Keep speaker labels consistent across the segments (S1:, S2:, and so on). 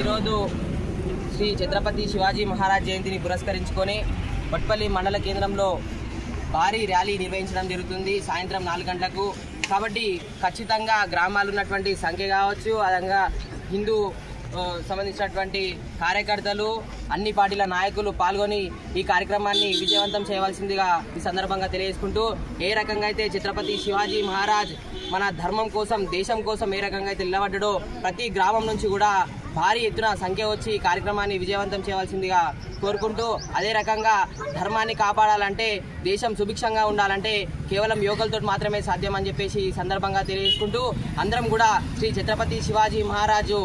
S1: ఈరోజు శ్రీ ఛత్రపతి శివాజీ మహారాజ్ జయంతిని పురస్కరించుకొని బట్పల్లి మండల కేంద్రంలో భారీ ర్యాలీ నిర్వహించడం జరుగుతుంది సాయంత్రం 4 గంటలకు. కాబట్టి ఖచ్చితంగా గ్రామాలు ఉన్నటువంటి సంఖ్య కావచ్చు, అదంగా హిందూ సంబంధించినటువంటి కార్యకర్తలు, అన్ని పార్టీల నాయకులు పాల్గొని ఈ కార్యక్రమాన్ని విజయవంతం చేయవలసిందిగా ఈ సందర్భంగా తెలియజేసుకుంటూ, ఏ రకంగా అయితే ఛత్రపతి శివాజీ మహారాజ్ మన ధర్మం కోసం, దేశం కోసం ఏ రకంగా అయితే నిలబడ్డాడో ప్రతి గ్రామం నుంచి కూడా భారీ ఎత్తున సంఖ్య వచ్చి ఈ కార్యక్రమాన్ని విజయవంతం చేయవలసిందిగా కోరుకుంటూ, అదే రకంగా ధర్మాన్ని కాపాడాలంటే, దేశం సుభిక్షంగా ఉండాలంటే కేవలం యువకులతో మాత్రమే సాధ్యం అని చెప్పేసి ఈ సందర్భంగా తెలియజేసుకుంటూ, అందరం కూడా శ్రీ ఛత్రపతి శివాజీ మహారాజు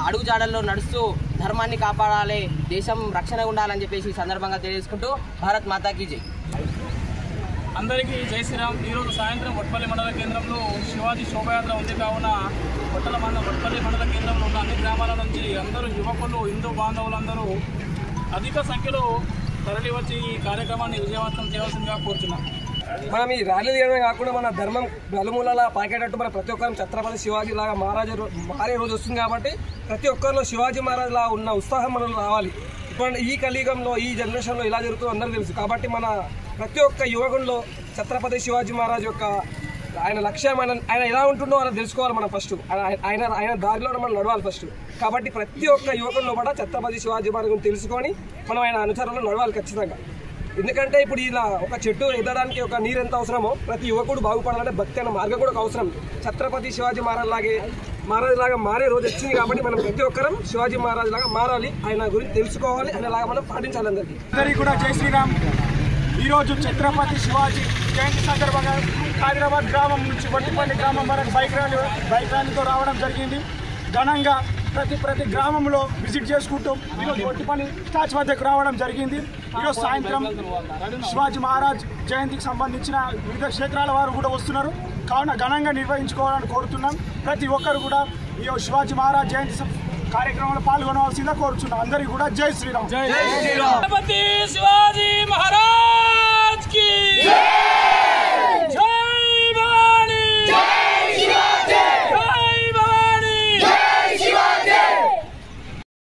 S1: అడుగుజాడల్లో నడుస్తూ ధర్మాన్ని కాపాడాలి, దేశం రక్షణ ఉండాలని చెప్పేసి ఈ సందర్భంగా తెలియజేసుకుంటూ భారత్ మాతాకి జై.
S2: అందరికీ జై శ్రీరామ్. ఈరోజు సాయంత్రం బట్పల్లి మండల కేంద్రంలో శివాజీ శోభయాత్ర ఉంది. కావున బట్పల్లి మండల కేంద్రంలో ఉన్న అన్ని గ్రామాల నుంచి అందరూ యువకులు, హిందూ బాంధవులందరూ అధిక సంఖ్యలో తరలి వచ్చి ఈ కార్యక్రమాన్ని విజయవంతం చేయవలసిందిగా కోరుతున్నాం.
S3: మనం ఈ ర్యాలీ చేయడమే కాకుండా మన ధర్మం నలుమూలలా పాకేటట్టు మన ప్రతి ఒక్కరు ఛత్రపతి శివాజీ లాగా మారే రోజు వస్తుంది. కాబట్టి ప్రతి ఒక్కరిలో శివాజీ మహారాజ్ లా ఉన్న ఉత్సాహం మనలో రావాలి. ఇప్పుడు ఈ కలియుగంలో, ఈ జనరేషన్లో ఇలా జరుగుతుందో అందరూ తెలుసు. కాబట్టి మన ప్రతి ఒక్క యువకుల్లో ఛత్రపతి శివాజీ మహారాజ్ యొక్క ఆయన లక్ష్యం, ఆయన ఎలా ఉంటుందో మనం తెలుసుకోవాలి. మనం ఫస్ట్ ఆయన దారిలో మనం నడవాలి ఫస్ట్. కాబట్టి ప్రతి ఒక్క యువకుల్లో కూడా ఛత్రపతి శివాజీ మహారాజ్ తెలుసుకొని మనం ఆయన అనుసరణలో నడవాలి ఖచ్చితంగా. ఎందుకంటే ఇప్పుడు ఇలా ఒక చెట్టు ఎదడానికి ఒక నీరు ఎంత అవసరమో ప్రతి యువకుడు బాగుపడాలంటే భక్తి అనే మార్గం కూడా అవసరం. ఛత్రపతి శివాజీ మహారాజ్ లాగా మారే రోజు వచ్చింది. కాబట్టి మనం ప్రతి ఒక్కరం శివాజీ మహారాజ్ లాగా మారాలి, ఆయన గురించి తెలుసుకోవాలి, ఆయనలాగా మనం పాటించాలి. అందరికీ
S4: కూడా జై శ్రీరామ్. ఈరోజు ఛత్రపతి శివాజీ జయంతి సందర్భంగా హైదరాబాద్ గ్రామం నుంచి బట్టిపల్లి గ్రామం వరకు బైక్ ర్యాలీతో రావడం జరిగింది. ఘనంగా ప్రతి గ్రామంలో విజిట్ చేసుకుంటూ ఈరోజు బట్టిపల్లి స్టాచ్యూ వద్దకు రావడం జరిగింది. ఈరోజు సాయంత్రం శివాజీ మహారాజ్ జయంతికి సంబంధించిన వివిధ క్షేత్రాల వారు కూడా వస్తున్నారు. కావున ఘనంగా నిర్వహించుకోవాలని కోరుతున్నాం. ప్రతి ఒక్కరు కూడా ఈ శివాజీ మహారాజ్ జయంతి కార్యక్రమంలో పాల్గొనవలసిందిగా కోరుతున్నాం. అందరికీ కూడా జై శ్రీరామ్.
S2: ఛత్రపతి శివాజీ మహారాజ్.